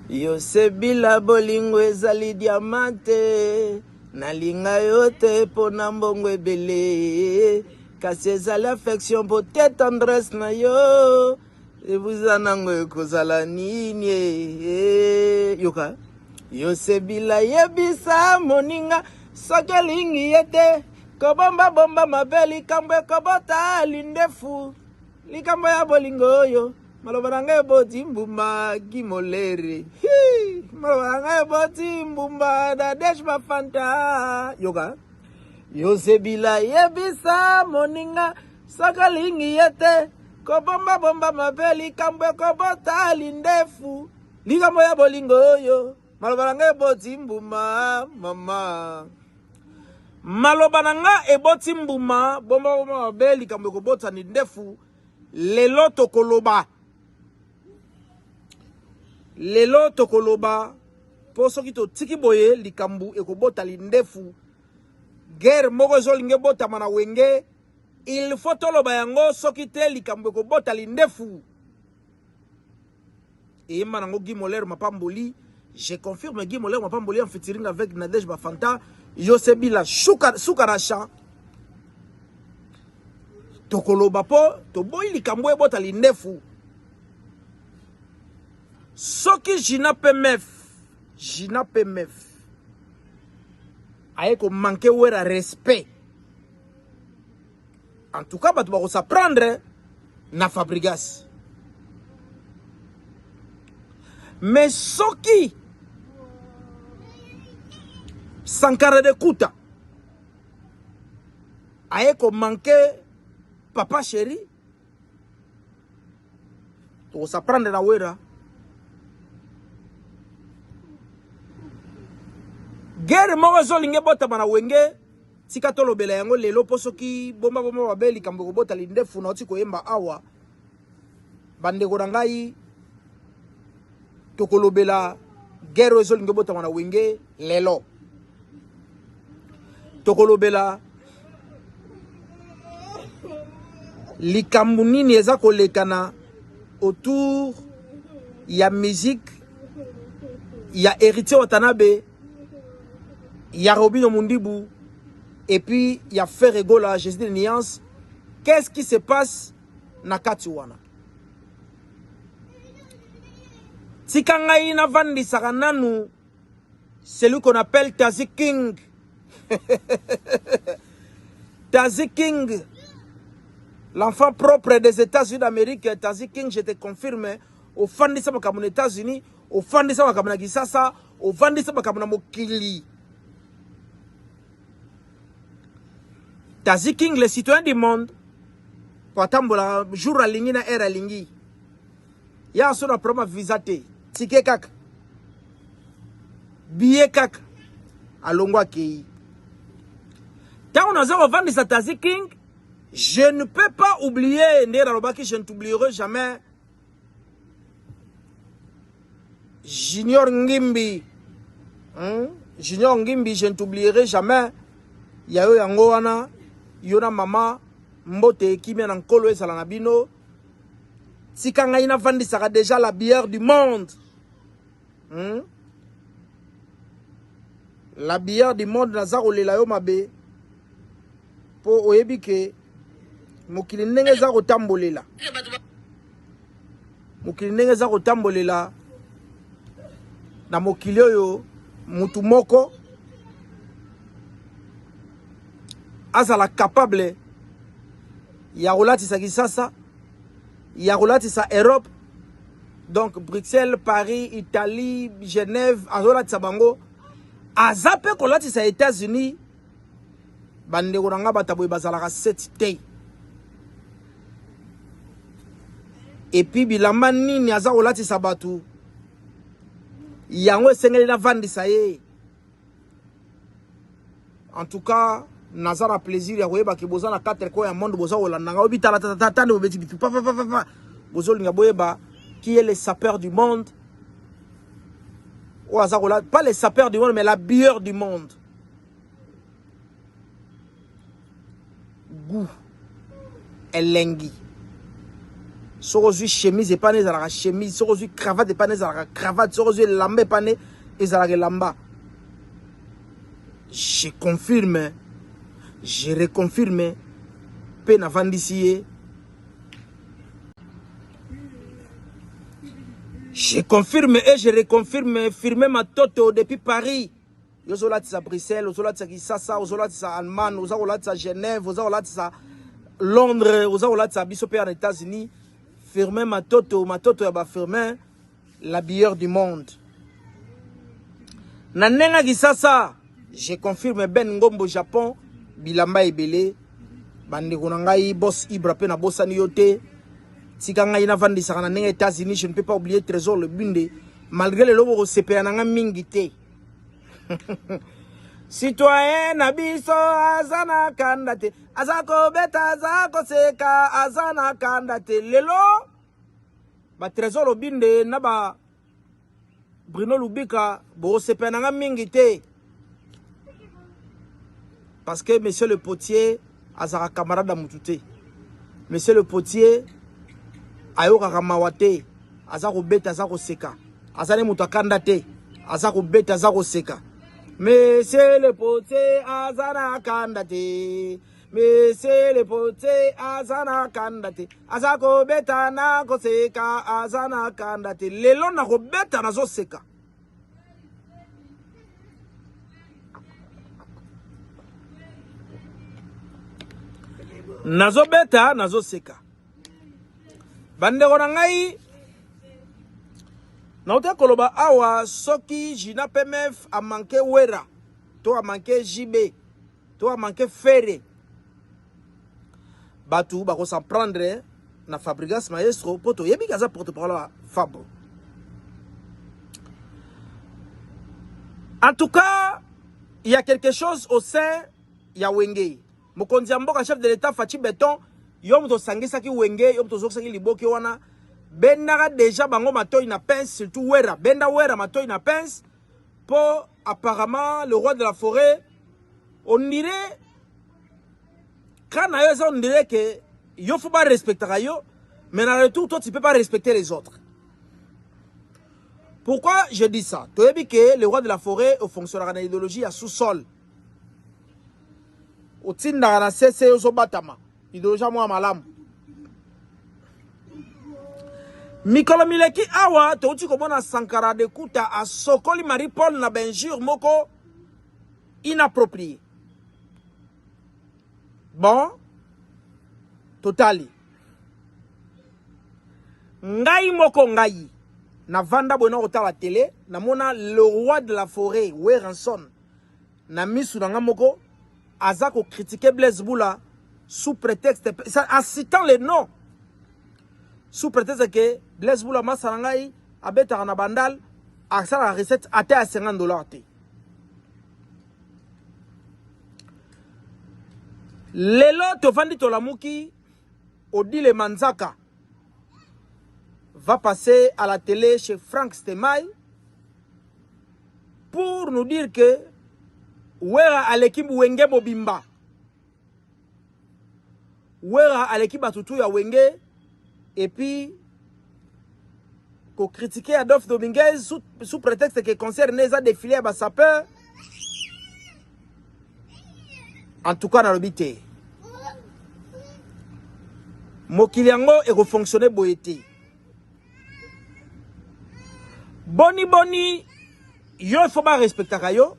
Yosebila bolingo ezali diamante nalinga yote pona mbongo ebele kasi ezali affection pote tendresse na yo ebuza nango ekozala nini yoka Yosebila yebisa moninga soki olingi ye te kobomba mabe likambo ekobota lindefu likambo ya bolingo oyo maloba na ngai eboti mbumba gimolere maloba na ngai eboti mbumba dadesh bafanta yoka Yosebila yebisa moninga soki olingi ye te kobomba mabe likambo ekobota lindefu likambo ya bolingo oyo maloba na ngai eboti mbuma mama maloba na ngai eboti mbuma bomba mabe likambo ekobota lindefu lelo tokoloba po soki totiki boye likambo ekobota lindefu guerre moko ezolinga ebotama na wenge il faut toloba yango soki te likambo ekobota lindefu eyemba nango Guy Molere Mapamboli. Je confirme Guy Molere Mapamboli en featuring avec Nadej Bafanta Yosebila Sukarasha tokoloba po toboyi likambo ebota lindefu soki Jina PMF aye ko manquer wera respect en tout cas bato bako s'apprendre na Fabregas mais soki Sankara de Kuta aye ko manquer papa chéri to s'apprendre na wera guerre moko ezolinga ebotama na wenge tika tolobela yango lelo po soki bomba babe likambo ekobota lindefu na oti koyemba awa bandeko na ngai tokolobela guerre ezolinga ebotama na wenge lelo tokolobela likambo nini eza kolekana autour ya musique ya Héritier Watanabe ya Robino Mundibu et puis il y a Ferregola, Jésus de Nuance. Qu'est-ce qui se passe na Katiwana? Tikangai na vandi sarananu, celui qu'on appelle Tazi King. Tazi King, l'enfant propre des États-Unis d'Amérique. Tazi King, je te confirme, au fandi sa makamuna aux États-Unis, au fandi sa makamuna Gisasa, au fandi sa makamuna Mokili. Tazi King, le citoyen du monde, pour tambola jour à lingi na era lingi. Ya so na proma visate, tike kaka. Biye kaka. Alongwa kei. Tant on a zéro vendre sa Tazi King, je ne peux pas oublier, je ne t'oublierai jamais. Junior Ngimbi. Junior Ngimbi, je ne t'oublierai jamais. Yayo yango wana. Yona mama mbote kimia na nkolo ezala na bino tika ngai na vandi saka déjà la bière du monde la bière du monde naza kolela yo mabe po oyebi ke mokili ndenge eza kotambolela na mokili oyo mutu moko azala capable ya kolatisa Kisasa ya kolatisa Europe donc Bruxelles, Paris, Italie, Genève azolatisa bango azape kolatisa États-Unis bandeko nanga bataboye bazalaka 7 te et puis bilamba nini aza kolatisa batu yango esengeli na vandisa ye en tout cas Nazara plaisir ya koyeba ke boza na 4 ko ya monde boza olandanga obitala tata obeti bitu pa bozo linga boyeba qui est le sapeur du monde ou azakola pas les sapeurs du monde mais la bière du monde goût elengi Sorozui chemise et pané la chemise, sorozui cravate et pané la cravate, sorozui lamba et pané et la lamba. Je confirme, je reconfirme, peine avant d'ici. Je confirme et je reconfirme, firmer ma toto depuis Paris. Yozola tisa Bruxelles, yozola tisa Kisasa, yozola tisa Allemagne, yozola tisa Genève, yozola tisa Londres, yozola tisa Bisopé en États-Unis. Firmer ma toto yaba firmer l'habilleur du monde. Nanena Kisasa, je confirme Ben Ngombo Japon, Bilamba Ebele, Bande Konangai, Boss Ibra pe na Bossani yote. Si quand il y a des États-Unis, je ne peux pas oublier Trésor le Bunde. Malgré le logo CPA n'a mingité. Citoyen Nabiso Azana Kandate. Azako Beta Azako Seka Azana Kandate. Lelo ba Trésor le Bunde Naba Bruno Lubika Bo CPA n'a mingité. Parce que monsieur le potier Azara camarade à Moutouté. Monsieur le potier ayoka kamawate azako beta azako seka azane mutakanda te azako beta azako seka monsieur le potier azana kandate monsieur le potier azana kandate azako beta na ko seka azana kandate lelo na ko beta nazo seka nazo beta nazo seka bande konangai nauta koloba awa soki jina PMF a manqué wera to a manqué JB to a manqué Ferré batu bako s'en prendre na Fabregas Maestro poto yebi kaza porte-parole Fabo. En tout cas, il y a quelque chose au sein ya Wenge. Mokonzi mboka chef de l'état Fachi Beton yom to sangisa ki Wenge yom to zoksa ki liboki wana benda déjà bango matoy na pince surtout wera benda wera matoy na pince pour apparemment le roi de la forêt on dirait quand on dirait que yo faut pas respecter yo mais en retour toi tu peux pas respecter les autres. Pourquoi je dis ça? Tu as dit que le roi de la forêt fonctionnera dans l'idéologie à sous-sol au tinda na cesse yo so batama idéologie moi malamu Mikolo Mileki awa touti komona Sankara de Kuta a sokoli Marie Paul na benjure moko inapproprié. Bon totali ngai moko ngai na vanda bona otala télé na mona le roi de la forêt Weranson na misu na moko azako critiquer Blaise Boula sous prétexte en citant les noms sous prétexte que Blaise Boula masarangai abeta na bandal aksa la recette ate à $50 te lelo to vandi to lamuki Odile Manzaka va passer à la télé chez Frank Stemai pour nous dire que Wera à l'équipe Wenge Bobimba Wera à l'équipe Batutu ya Wenge et puis qu'on critiquait Adolphe Dominguez sous prétexte que concerne les défilés à sapeur. En tout cas dans le bité Mokiliango est refonctionné boyeti boni boni yo faut pas respecter kayo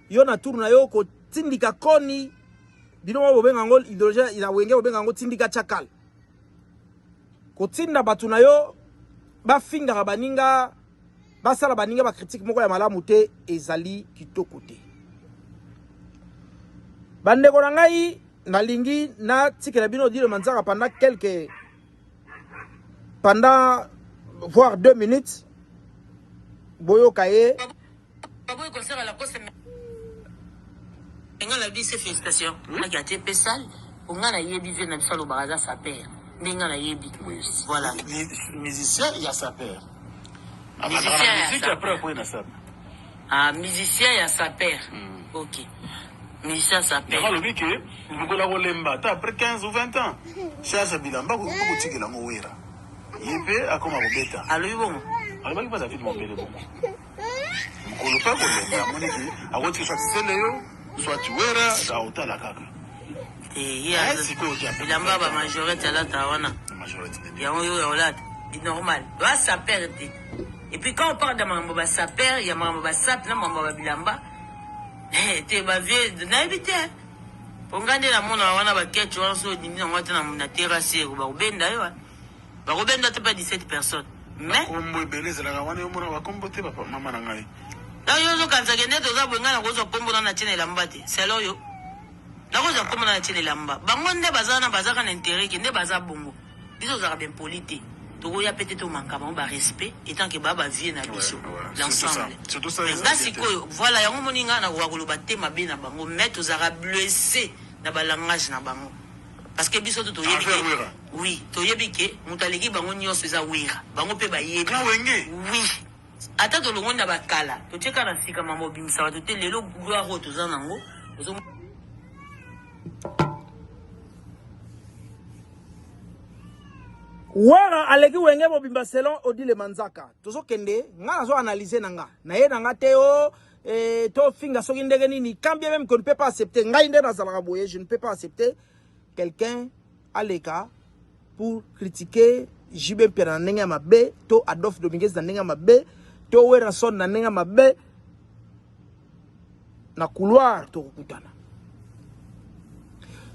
yo na tourna yo ko tindika koni bino mo benga ngol idéologie ina Wenge mo benga ngol tindika chakal ko tinda batuna yo ba finga baninga ba sala baninga ba critique moko ya malamu te ezali kitoko te bande ko ngai nalingi na tikela bino dire Manzaka pendant voire 2 minutes boyo kaye Baboy concert à la poste ngala bi se félicitations na gâté pesal on ngala yebi na bisalo baraza sa père ndinga na yebi voilà musicien il y a sa père musicien après après na sa musicien il y a sa père OK Musicien s'appelle. Le mec, après 15 ou 20 ans. Charles Bilamba, vous pouvez dire Mouira. Il peut à comment vous bêta. Allô, bon. Alors, il va faire mon bébé. On ne peut pas vous dire. À votre choix, c'est le soit tu verras, à autant la caca. Et Bilamba va majorité à la Tawana. Il y a un normal. Là, ça perd. Et puis quand on parle de Mambo, ça perd, il y a Mambo, ça perd, Mambo Bilamba. Tu vas vivre, n'habite. On gagne la monnaie, on a baquet, tu vois, on va na terrasse, on va au benda, on va au benda, tu pas 17 personnes. Mais. On va beleza, la gawane, on va compoter, papa, maman nangai. Là, yo, quand ça gagne, tu vas voir, on va pombo dans la tienne et l'ambate. C'est là, yo. Là, on va pombo dans la tienne et l'amba. Bango, ne bazana, bazaka, n'intérêt, qui ne baza bongo. Ils ont bien polité. Il y a peut-être un manquement de respect et tant que Baba vient à l'ensemble. Surtout ça. Voilà, il y a un moment où on a un thème à bien mais tu as blessé dans le langage. Parce que biso to yebi. Oui, to yebi ke mutaleki bango nyonso eza wira. Bango pe ba yebi. Oui. Ata to longo na bakala. To cheka na sika mambo bimisa to te lelo gloire to za nango. Wera aleki wenge mobimba selon Odile Manzaka. Tozo kende, nga nazo analyser nanga. Na ye nanga teo to finga soki ndenge nini, quand bien même qu'on ne peut pas accepter, nga inde na zalaka boye, je ne peux pas accepter quelqu'un à l'écart pour critiquer JB Mpia na ndenge mabe, to Adolphe Dominguez na ndenge mabe, to Wera Son na ndenge mabe. Na couloir to kutana.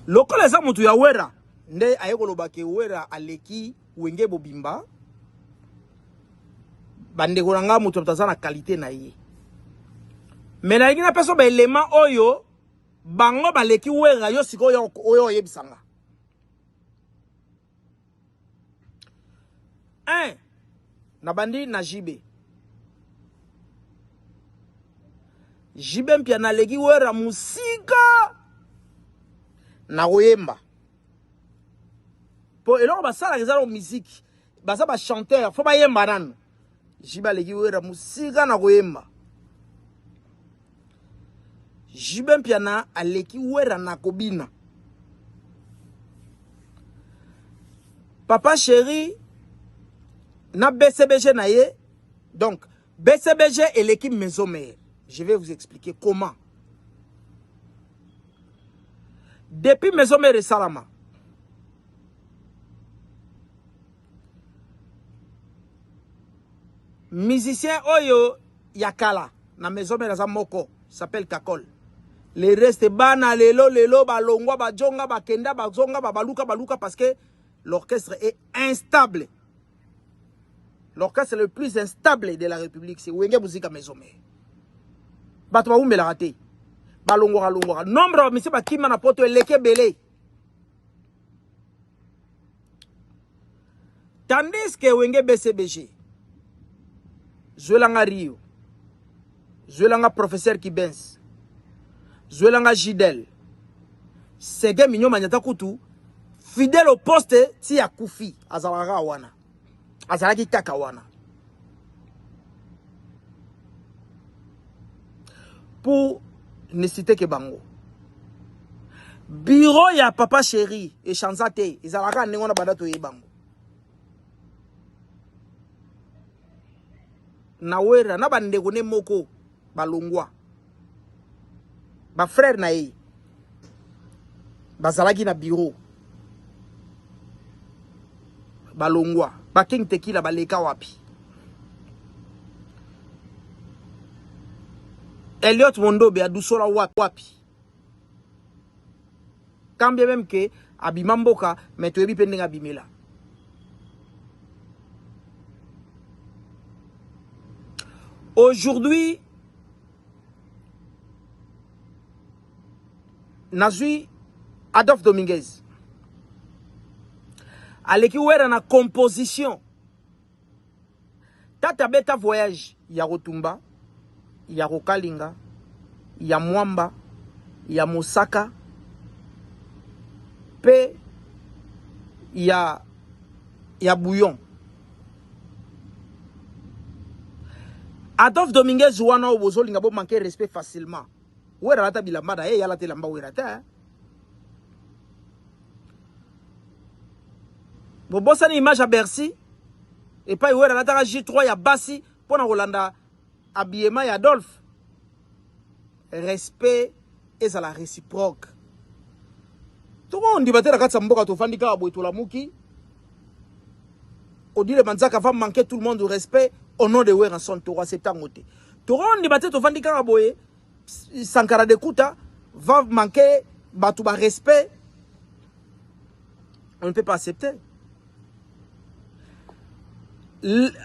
Lokola za mutu ya Wera, nde ayekoloba ke Wera aleki wenge bobimba bande kolanga mutu mtaza na qualité na ye. Mais na ngina peso ba élément oyo bango baleki Wera yo siko oyo yebisanga. Na bandi na JB. JB Mpia na leki Wera musika na koyemba. Pour eloko basala kezala musique, basa ba chanteur, faut ba yemba nanu. JB leki Wera musika na koyemba. JB Mpia na aleki Wera na kobina. Papa chéri na BCBG na ye. Donc BCBG et l'équipe Maison Mère. Je vais vous expliquer comment. Depuis Maison Mère et Salama, musicien Oyo Yakala, na Maison Mère Moko, s'appelle Kakol. Les restes bana, lelo, balongwa, bajonga, bakenda, bazonga, baluka, parce que l'orchestre est instable. L'orchestre le plus instable de la République, c'est Wenge Bouzika Maison Mère. Batwa Oume la raté. Balongora. Nombre, monsieur Bakima na poto leke belé. Tandis que Wenge BCBG, Zwelanga Rio, Zwelanga professeur Kibens, Zwelanga Jidel, Sege Mignon Manyata Kutu, fidèle au poste ti ya Koufi, Azalaka wana. Azalaki kaka wana. Pour ne citer que bango. Bureau ya papa chéri et Chanzate, Izalaka nengo na banda to ye bango. Na Wera na bandeko ne moko balongwa. Ba frère na ye. Bazalaki na bureau. Balongwa. Ba King Tequila baleka wapi. Elliot Mondobe a dousola wapi. Quand bien même que abimamboka, mais tu es pending abimela. Aujourd'hui, Nazui Adolphe Dominguez. Aleki Wera na composition. Tata beta voyage ya Rotumba, ya Rokalinga, ya Mwamba, ya Mosaka, pe ya Bouillon. Adolphe Dominguez wana obozo linga bo manquer respect facilement. Wera lata bilamba da yala te lamba wera ta. Bobosa ni image à Bercy. Et pas wera lata J3 ya Bassi pour na Rolanda habillement ya Adolphe. Respect et à la réciproque. Tout le monde dit que la mboka to fandika aboy to la muki. On dit le manzaka va manquer tout le monde de respect au nom de wera son to acceptangote. Tout le monde dit que to fandika aboy Sankara de Kouta va manquer batouba respect. On ne peut pas accepter.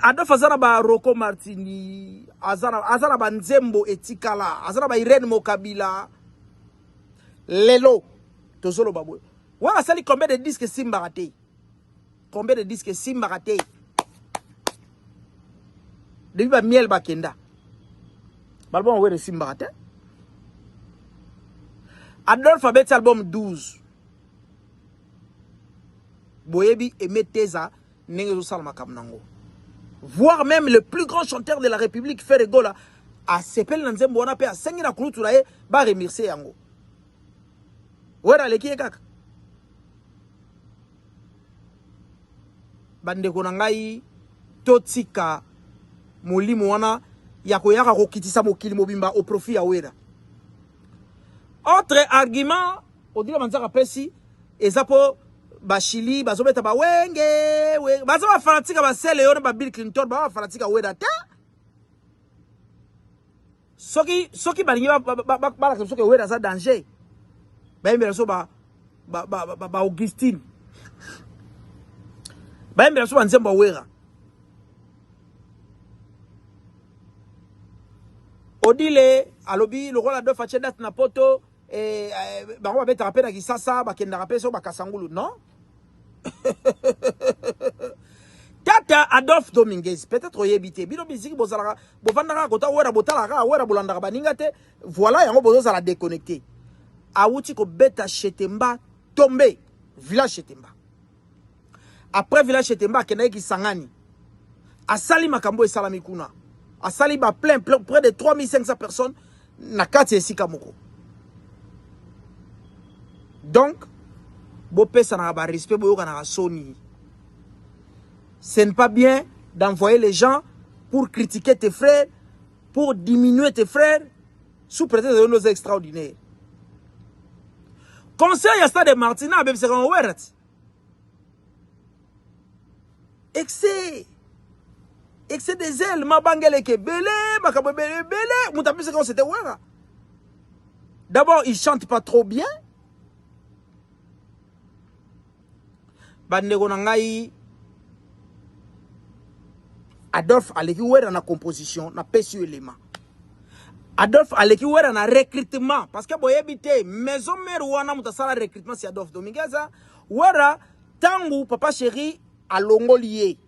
Adolphe azana ba Rocco Martini, azana ba Nzembo etikala, azana ba Irene Mokabila. Lelo tozolo babwe. Wa sali combien de disques Simba raté? Combien de disques Simba raté? Depuis ba miel bakenda. Balbon we Simba raté. Adolphe a bêté album 12. Boyebi et Teza Nengezo Salma Kamnango. Voire même le plus grand chanteur de la République, Ferregola, a s'appelle Nanzembo, on a payé à 5 ans pour le ba remercier yango. Wera le ki kaka. Bande konangai totika molimo wana ya koyaka kokitisa mokili mobimba au profit ya wera. Autre argument, on dit la manzaka pesi, ezapo Bachili, bazobeta ba wenge, bazaba fanatika ba sele yone ba Bill Clinton, ba fanatika wera ta. Soki balingi ba soki wera za danger. Ba yembela so ba Augustine. Ba yembela so ba Nzembo wera. Odile alobi le rôle de Facheda na poto ba ko beta rapena ki sasa ba kenda rapena so ba kasangulu non. Tata Adolphe Dominguez peut-être yebité bino musique bozalaka bovandaka kota wera botalaka wera bolandaka baninga te voilà yango bozo la déconnecter awuti ko beta Chetemba tombé village Chetemba après village Chetemba kenda ki sangani asali makambo esalami kuna asali ba plein près de 3500 personnes na kati esika moko. Donc Bopé ça n'a pas respect, ce n'est pas bien d'envoyer les gens pour critiquer tes frères, pour diminuer tes frères, sous prétexte de nos extraordinaires. Conseil à Stade Martina, même si on ouert. Excès des ailes, ma bangele ke belé, ma kabo belé, moutapi c'est quand c'était ouert. D'abord, ils chantent pas trop bien. Bandeko nangai Adolphe aleki wera na composition na pesu élément. Adolphe aleki wera na recrutement parce que boyebité maison mère wana mutasala recrutement si Adolphe Dominguez wera tangu papa chéri a longolier.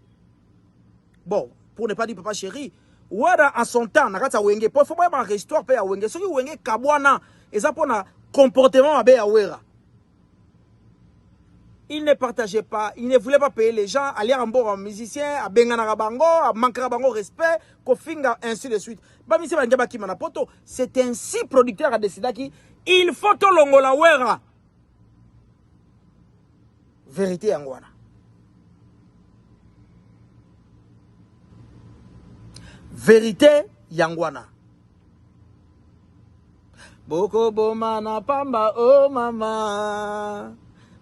Bon, pour ne pas dire papa chéri, wera en son temps nakata wenge pour faut pas histoire pe ya wenge soki wenge kabwana eza pona comportement mabe ya wera. Il ne partageait pas, il ne voulait pas payer les gens, aller en bord en musicien, à Bengana Bango, à Mankara Bango respect, Kofinga, ainsi de suite. C'est ainsi producteur a décidé qu'il faut tout longola wera. Vérité Yangwana. Vérité Yangwana. Boko bomana pamba oh mama.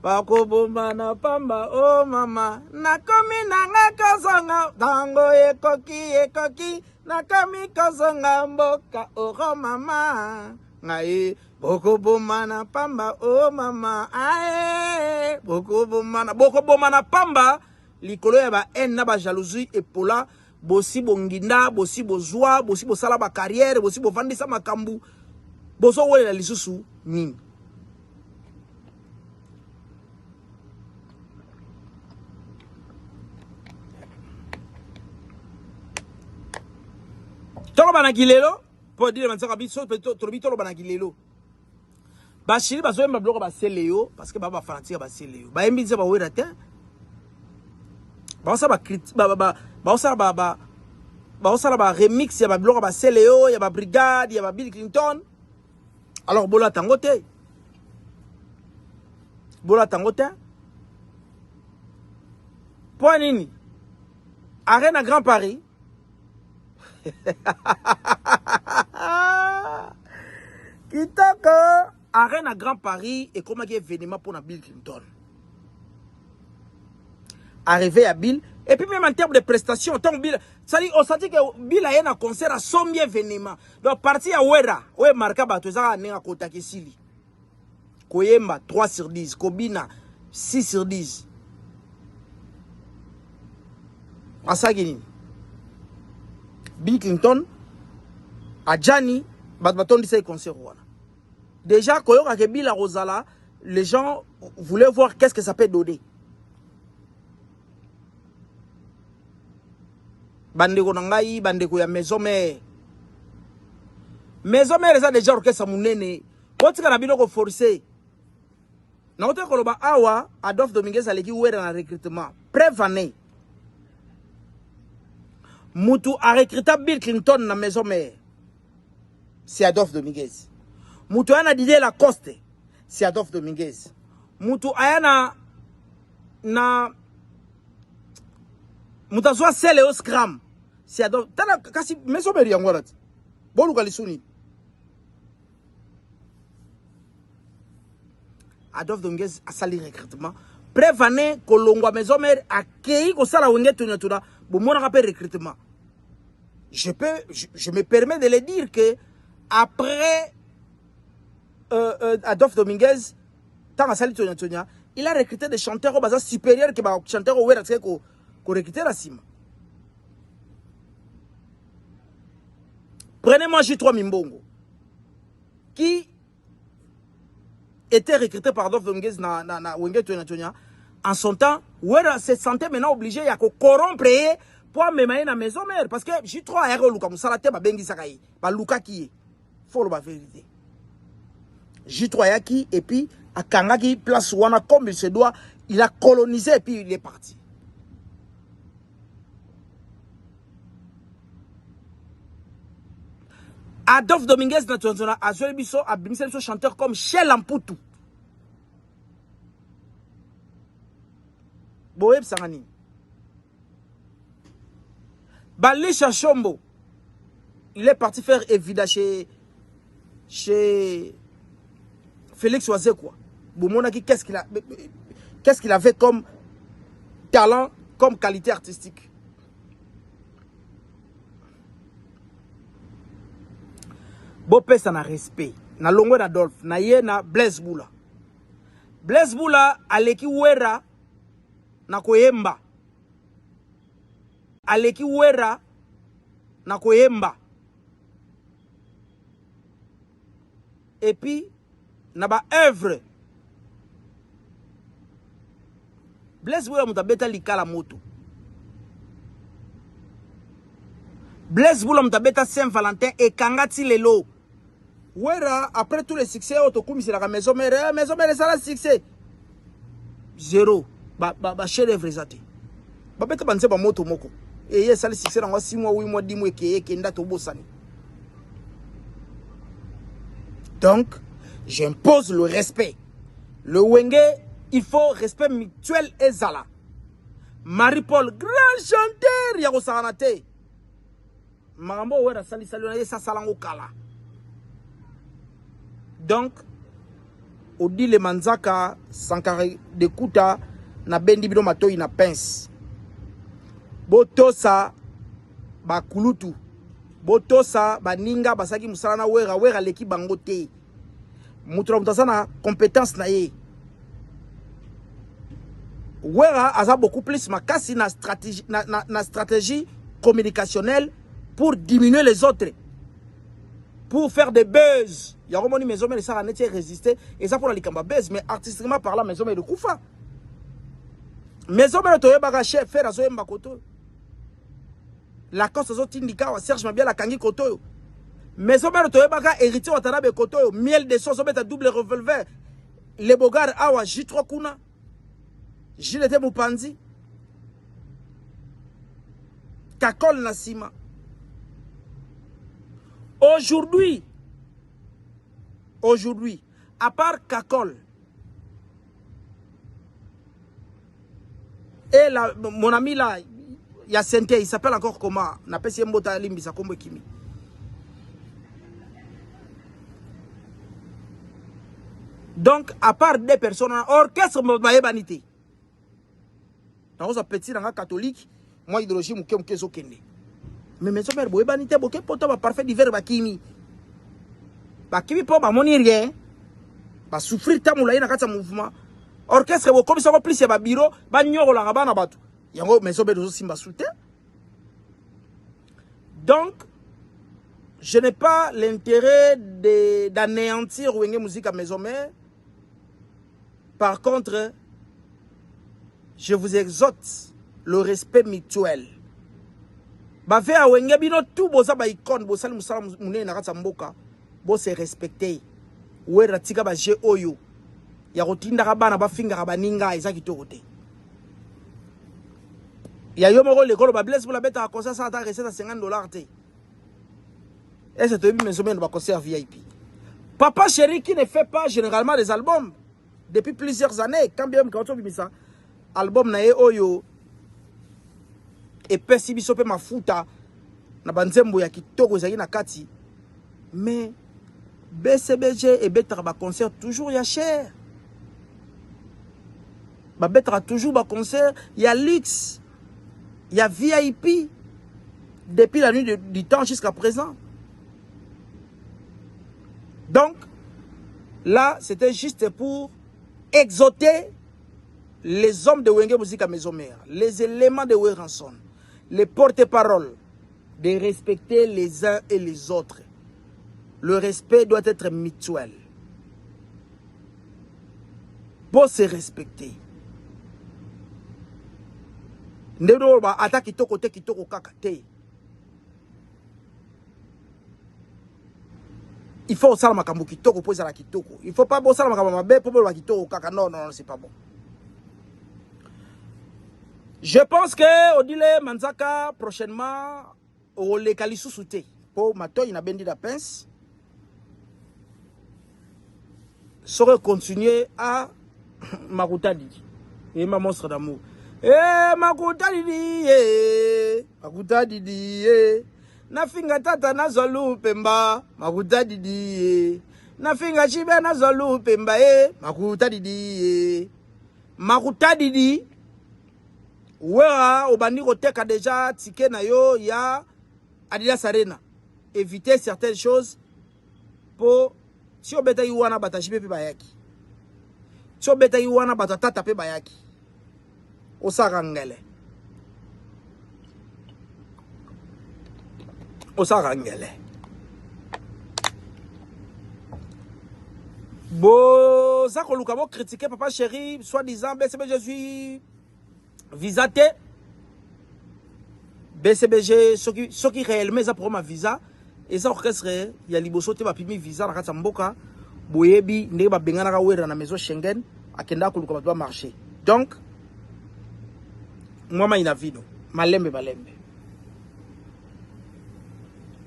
Bako bomba na pamba oh mama nakomi nanga kozonga tango ekoki nakomi kozonga mboka oh mama ngai boko bomba na pamba oh mama ae boko bomba na pamba likolo ya ba haine na ba jalousie epola bosi bonginda bosi bozwa bosi bosala ba carrière bosi bovandisa makambu boso wolela lisusu nini. Tolo banakilelo pour dire maintenant biso tolo banakilelo bashiri bazo yemba bloko ba seleo parce que baba fanatique ba seleo ba yembi nze ba wera te ba osa ba critique ba remix ya ba bloko ba seleo ya ba brigade ya ba Bill Clinton Alors, bola tangote. Bola tangote. Point nini. Arena Grand Paris. Kitoko. Arena Grand Paris et comment il y a événement pour Bill Clinton. Arrivé à Bill. Et puis même en termes de prestations, tant Bill, ça dit, on sentit que Bill a eu un concert à son événement. Donc parti à Wera, ouais marqué bateau ça n'a kota kisili. Koyemba 3 sur 10, Kobina 6 sur 10. Asagini. Bill Clinton a Gianni baton dit ça concert wana. Déjà koyoka ke Bill a Rosala, les gens voulaient voir qu'est-ce que ça peut donner. Bandeko nangai, bandeko ya maison mère. Maison mère ça déjà orchestre munene. Kotika na bino ko forcer. Na ote koloba awa Adolphe Dominguez aleki wera na recrutement. Prévané. Mutu a recruté Bill Clinton na maison mère. C'est Adolphe Dominguez. Mutu ana Didier Lacoste. C'est Adolphe Dominguez. Mutu ayana na Mutazwa sele au scram. C'est Adolphe. Tana kasi maison mère yangwala. Bolu kalisuni. Adolphe Dominguez a sali recrutement. Prévané kolongwa maison mère accueilli ko sala wenge tuna bomona rappel recrutement. Je me permets de le dire que après Adolphe Dominguez tant sali tuna il a recruté des chanteurs au bazar supérieur que ba chanteur au wera ko recruter la cime. Prenez-moi J3 Mimbongo qui était recruté par Adolphe Dominguez na Wenge Tonya. En son temps, Wera se sentait maintenant obligé à corrompre pour me na maison mère parce que J3 a eu Luka Musalate ba bengi sakai ba Luka qui faut le vérité. J3 yaki et puis à Kangaki place wana comme il se doit, il a colonisé et puis il est parti. Adolphe Dominguez a joué un chanteur comme Shell Amputu. Boeb Sangani. Balisha Chombo. Il est parti faire Evida chez Félix Oazé quoi. Bomonaki, qu'est-ce qu'il avait comme talent, comme qualité artistique. Bopé ça na respect. Na longo d'Adolphe, na ye na Blaise Boula. Blaise Boula aleki wera na koyemba. Aleki wera na koyemba. Et puis na ba œuvre. Blaise Boula mutabeta likala moto. Blaise Boula mutabeta Saint-Valentin et kangati lelo. Wera, après tous les succès, c'est la maison mère, c'est la succès. Zéro. Chef d'œuvre zati. Beta banze ba moto moko. Et yes, ça le succès dans 6 mois, 8 mois, 10 mois qui nda to bosani. Donc, j'impose le respect. Le Wenge, il faut respect mutuel et zala. Marie-Paul, grand chanteur, yako saranate. Marambo wera sali sa salango kala. Donc, Odi le Manzaka, Sankare de Kuta, na bendi bido matoi na pince. Botosa, ba kulutu. Botosa, ba ninga, basaki musala wera leki bangote. Mutura mutasa na compétence na ye. Wera aza beaucoup plus makasi na stratégie communicationnelle pour diminuer les autres. Pour faire des buzz. Il y a une maison, mais ça a résisté. Et ça pour la likamba buzz. Mais artistiquement par la maison, mais de Koufa. Maison, mais le baga chef, faire à Zoé Mbakoto. La cause aux autres indicats, Serge Mabia, la Kangi Koto. Maison, mais le baga héritier au Tanabe Koto. Miel de sauce, à double revolver. Les bogards, awa, J3 Kuna. Gilete Moupanzi. Kakol Nassima. Aujourd'hui, aujourd'hui, à part Kakol, et là, mon ami là, il y a Sente, il s'appelle encore comment? N'a pas si Mbota Limbisa Kombo Kimi. Donc, à part des personnes, orchestre Mbaye Banité. Dans un petit dans catholique, moi idéologie mouké mouké zokende. Mais mes hommes Mbaye Banité, boké poto ba parfait d'hiver bakimi. Bakimi po ba moni rien. Ba souffrir tamula na kata mouvement. Orchestre bo comme ça ko plus ya ba bureau, ba nyoro la bana batu. Yango mes hommes de simba soutien. Donc, je n'ai pas l'intérêt d'anéantir Wenge musique à mes hommes. Par contre, je vous exhorte le respect mutuel. Bavé a Wenge bino tout boza ba icône bosali musala mune na kata mboka bo se respecter. We ratika ba je oyo. Ya rotinda ka bana ba finga ba ninga ezaki to kote. Ya yo moko l'école ba blesse pour la bête à concert ça ta recette à $50 té. Et c'est toi mes semaines ba concert VIP. Papa chéri qui ne fait pas généralement des albums depuis plusieurs années quand bien quand on vit ça album na oyo et pesi biso pe mafuta na banzembo ya kitoko ezaki na kati mais BCBG et betra ba concert toujours ya cher ba betra toujours ba concert ya luxe ya VIP depuis la nuit du temps jusqu'à présent. Donc là c'était juste pour exhorter les hommes de Wenge Musique à Maison Mère, les éléments de Weranson, les porte-paroles, de respecter les uns et les autres. Le respect doit être mutuel. Pour se respecter. Ndero ba ata kitoko te kitoko kaka te. Il faut ça la makambo kitoko pour ça la kitoko. Il faut pas bon ça la makambo mabe pour la kitoko kaka. Non non non, c'est pas bon. Je pense que Odile Manzaka prochainement au le kalisu souté pour mato ina bendi da pince. Saurait continuer à Makuta Didi et ma monstre d'amour. Makuta Didi, Makuta Didi, na finga tata na zolu pemba, Makuta Didi, na finga chibe na zolu pemba, Makuta Didi, Makuta Didi. Ouera, obandi koteka déjà ticket na yo ya Adidas Arena. Éviter certaines choses pour si on beta yuana batajibe pe bayaki. Si on beta yuana batatata pe bayaki. Osarangele. Osarangele. Bon, ça qu'on l'a critiqué papa chéri, soi-disant, BCBG je suis visaté. BCBG ce qui réellement ça pour ma visa et ça orchestre il y a liboso te ba pimi visa na kata mboka boyebi ndenge ba bengana ka wera na maison Schengen akenda ko luka ba marché. Donc moi ma ina vino malembe balembe.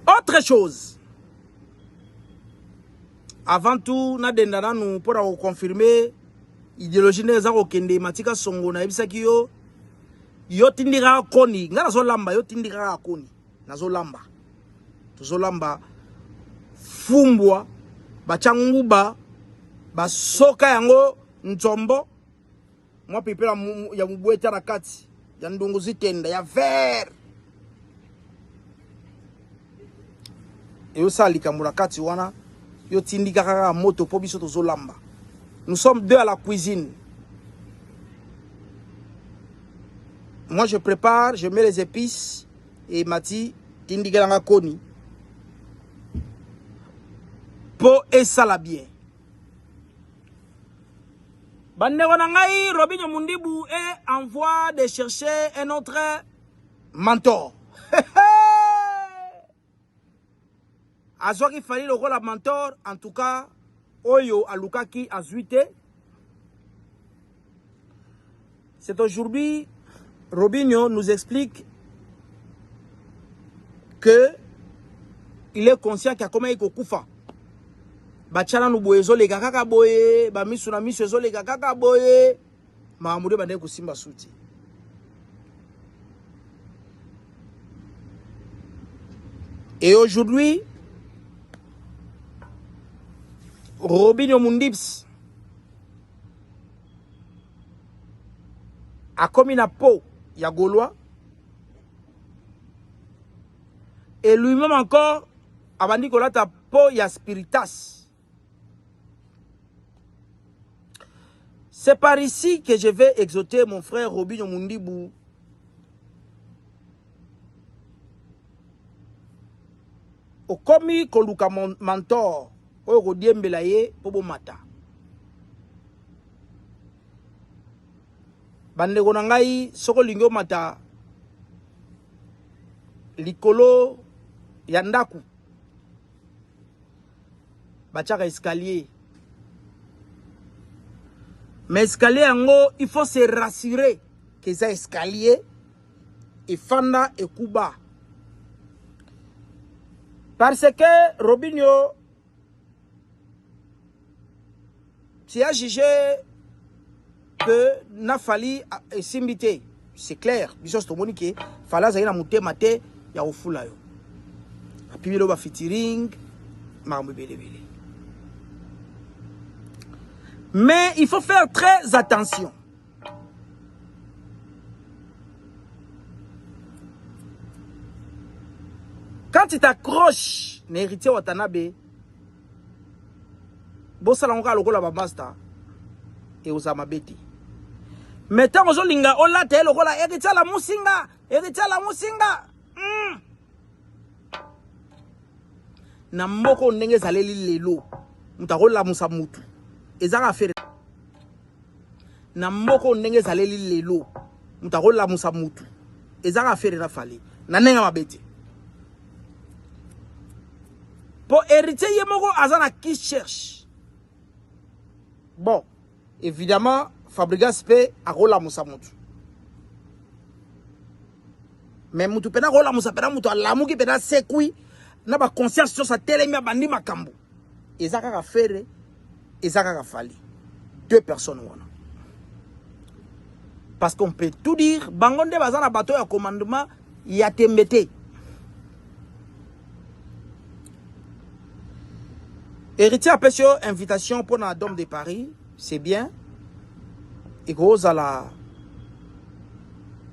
Autre chose. Avant tout na dendana nous pour confirmer idéologie ne za ko kende matika songo na ebisaki yo yo tindira koni ngana zo lamba yo tindira koni nazo lamba tozo lamba fumbwa bachanguba basoka yango nzombo mwa pipela ya mubweta na kati ya ndungu zitenda ya ver yo salika murakati wana yo tindika kaka moto po biso tozo lamba. Nous sommes deux à la cuisine. Moi, je prépare, je mets les épices. Et Mati, tindigalanga koni. Po et salabien. Banderonangai, Robinho Mundibu et envoie de chercher un autre mentor. À ce qu'il fallait le rôle à mentor, en tout cas, Oyo Alukaki Azuite. C'est aujourd'hui, Robinho nous explique que il est conscient qu'il y a comme un Koufa. bachana nu boye ezoleka kaka boye ba misu na misu ezoleka kaka boye mamude bande kusimba suti. Et aujourd'hui Robinho Mundips a commis na peau ya Gaulois et lui-même encore a bandi kolata peau ya Spiritas. C'est par ici que je vais exhorter mon frère Robinho Mundibou au commis koluka mentor o rodiembela ye po bomata. Bandeko na ngai soko lingo mata likolo ya ndaku bachaka escalier. Mais escalier yango il faut se rassurer que ça escalier et fanda et kuba. Parce que Robinho si a jugé que n'a fallu simbité, c'est clair. Bisos to monique fala zaina muté maté ya ofula yo. Api lo ba featuring marmu belebele. Mais il faut faire très attention. Quand tu t'accroches, n'héritier Watanabe, bosala ngoka lokola ba master et osama beti. Mais tant que linga ola te lokola héritier la musinga, héritier la musinga. Na mboko ndenge zaleli lelo, mutakola musa mutu. Ezaka affaire. Na mboko ndenge zaleli lelo, mutakola musa mutu. Ezaka affaire na fali. Na nenga mabeti. Pour hériter yemoko azana qui cherche. Bon, évidemment, Fabregas peut arola musa mutu. Mais mutu pena rola musa pena mutu alamu ki pena sekui na ba conscience sur sa telemi bandi makambo. Ezaka affaire, ezaka fali. Deux personnes wana. Parce qu'on peut tout dire, bangonde bazana bateau ya commandement ya tembete. Héritier a fait une invitation pour la Dôme de Paris, c'est bien. Et que à la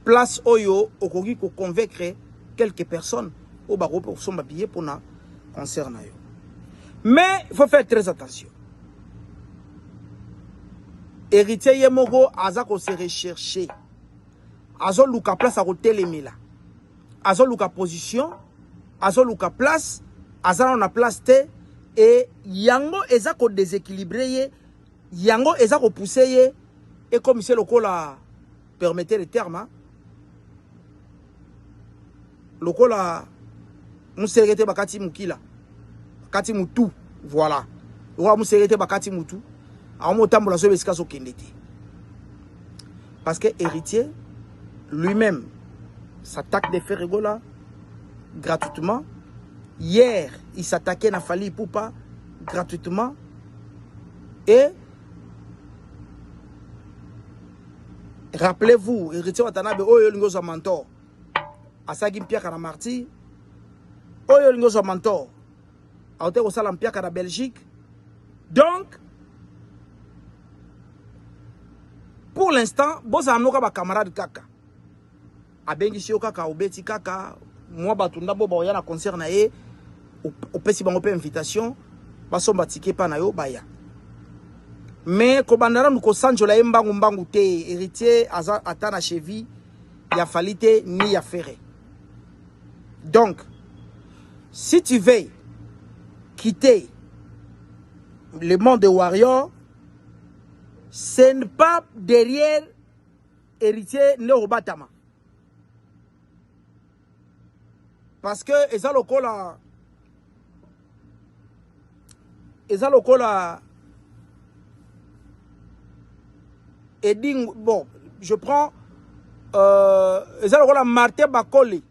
place Oyo, au Kogi, pour convaincre quelques personnes au barreau pour son papier pour na concert. Mais il faut faire très attention. Héritier Yemoko, Azako se recherché. Azo luka place à côté les mila. Azo luka position. Azo luka place. Azana na place te. Et yango ezako déséquilibré, yango ezako poussé, et comme c'est le coup là, permettez le terme, le coup là, nous serrete bakati mukila, bakati mutu, voilà, le coup nous serrete bakati mutu, à un moment où la seule escase au kendete, parce que héritier lui-même s'attaque des faits là gratuitement. Hier, il s'attaquait à Fali Poupa gratuitement. Et rappelez-vous, héritier Watanabe, Oyo Lingozo Mentor, Asagim Pierre Kanamarti, Oyo Lingozo Mentor, Aote Osalam Pierre Kana Belgique. Donc, pour l'instant, Bosa Amoka ba camarade Kaka. Abengi Shio Kaka, Obeti Kaka, moi Batunda Boba Oyana concert na ye. Au pesi bango pe invitation baso batike pa na yo baya mais ko bandara nuko sanjola mbangu mbangu te héritier atana chevi ya falite ni ya ferré. Donc si tu veux quitter le monde de warrior, ce n'est pas derrière héritier Neobatama, parce que eza lokola Eding, bon, je prends Martin Bakoli.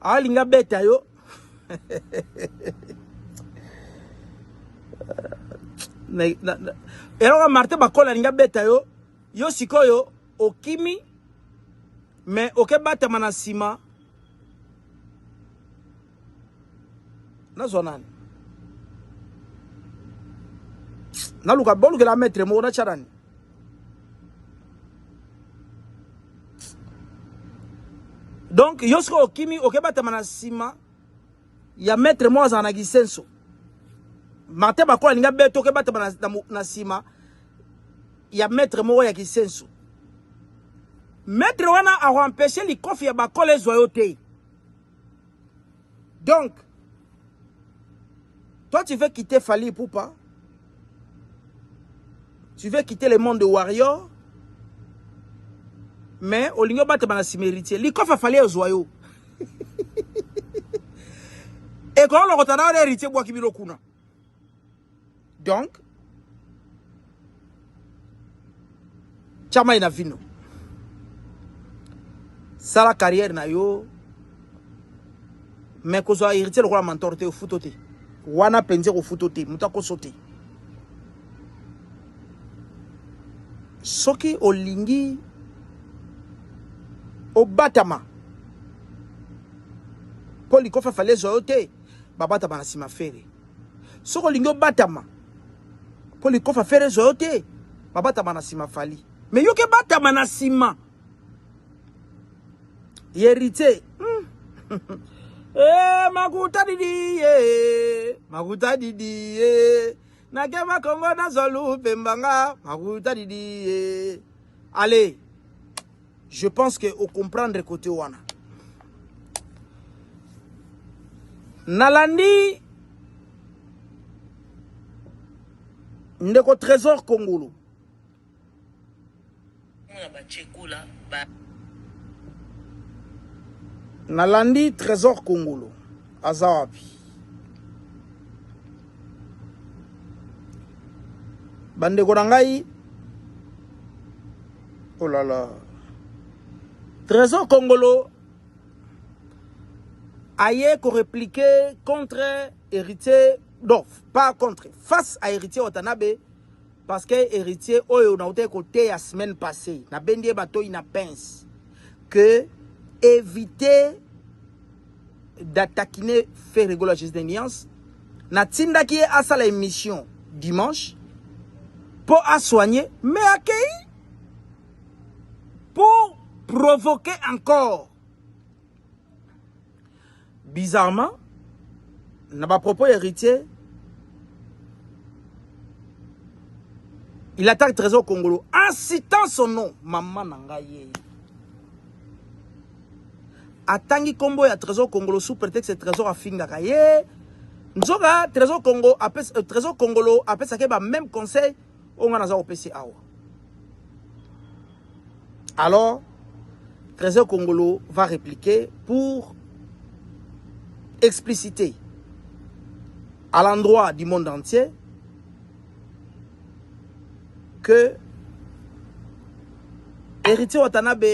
Ah, linga beta yo. eloko Martin Bakola linga beta yo yo sikoyo okimi mais okebata manasima nazonani naluka bolu que la maître mo na charani donc yosko okimi okebata manasima ya maître mo azana gisenso Martin Bakola linga beto okebata manasima ya maître mo ya gisenso maître wana a empêché les kofi ya Bakola ezoyote. Donc toi tu veux quitter Fally Ipupa, tu veux quitter le monde de Warrior, mais au lieu de battre héritier, les coffres fallait aux joyaux. Et quand on a héritier, bois qui vit kuna. Donc, chama ina vino. Ça la carrière na yo, mais qu'on soit héritier le roi mentorté au foototé. Wana penzer au foototé, mutako sauté. Soki olingi obatama poli kofa fallait zoyote babata bana sima fere soko olingi obatama poli kofa fere zoyote babata bana sima Fally mais yoke batama na sima hérité makuta didi na kema Kongo na zolu pembanga makuta didi allez, je pense que au comprendre côté wana nalandi ndeko Trésor Kongolo nalandi Trésor Kongolo azawapi bandeko nangai oh là là Trésor Kongolo aye ko répliquer contre héritier non pas contre face à héritier Watanabe parce que héritier oyo na ote côté la semaine passée na bendie bato ina pince que éviter d'attaquer faire rigoler la justice d'alliance na tinda qui a sa la émission dimanche pour soigner mais accueillir pour provoquer encore. Bizarrement, n'a pas propos héritier. Il attaque Trésor Kongolo en citant son nom, Maman Nangaye. Atangi Kombo ya Trésor Kongolo sous prétexte que Trésor a Fingakaye. Nzoga Trésor Congo Trésor Kongolo après ça que même conseil on a au PC awa. Alors Trésor Kongolo va répliquer pour expliciter à l'endroit du monde entier que héritier Watanabe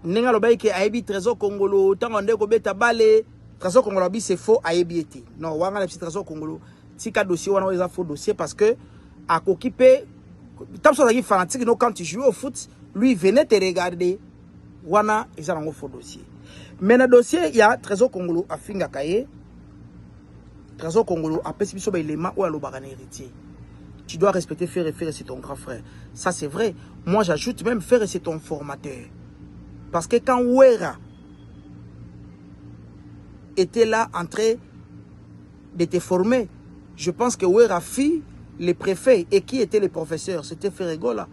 Nenga lobaike aibi Trésor Kongolo tango ndeko beta bale Trésor Kongolo bi c'est faux aibi été non wanga le petit Trésor Kongolo tika dossier wana weza faux dossier parce que à occupé tant ça qui fanatique non quand tu joues au foot lui venait te regarder wana ils ont un faux dossier mais dans dossier il y a Trésor Kongolo a finga kaye Trésor Kongolo a pesi biso ba élément ou alo bagana héritier tu dois respecter faire c'est ton grand frère ça c'est vrai moi j'ajoute même faire c'est ton formateur parce que quand Ouera était là en train de te former, je pense que Ouera fit les préfets et qui étaient les professeurs, c'était Ferregola.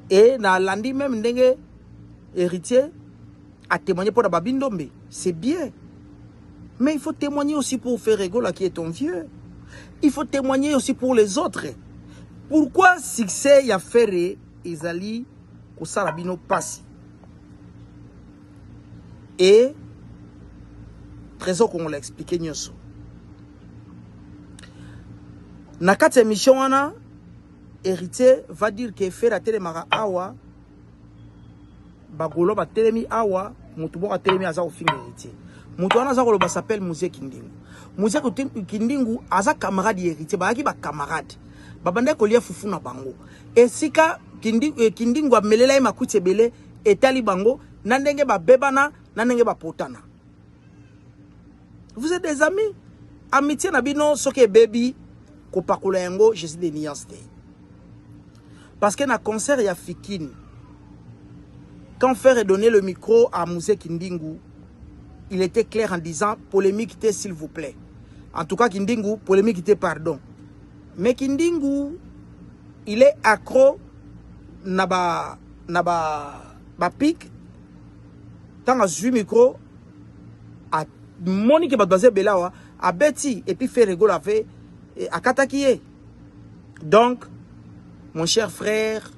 Et na landi même ndenge héritier a témoigné pour la Babindombe, c'est bien. Mais il faut témoigner aussi pour Ferregola qui est ton vieux. Il faut témoigner aussi pour les autres. Pourquoi succès y a Ferré Ezali Kosarabino passe et Trésor qu'on l'a expliqué nyoso na kati émission wana héritier va dire que faire la télé mara awa bagolo ba telemi awa mutu boka telemi aza ofinga héritier mutu wana aza koloba s'appelle Musée Kindingu. Musée Kindingu aza camarade héritier ba ki ba camarade babande kolia fufu na bango esika Kindingu amelela ye makuti ebele etali bango na ndenge ba bebana na ndenge ba potana. Vous êtes des amis, amitié na bino soke baby ko pakola yango je suis des nuances. Parce que na concert ya Fikine, quand Frère donné le micro à Musée Kindingu, il était clair en disant polémique s'il vous plaît. En tout cas Kindingu, polémique pardon. Mais Kindingu, il est accro naba pic. Tant à ce micro, à Monique Badbazé Belawa, à Betty, et puis fait rigolo à Katakié. Donc, mon cher frère,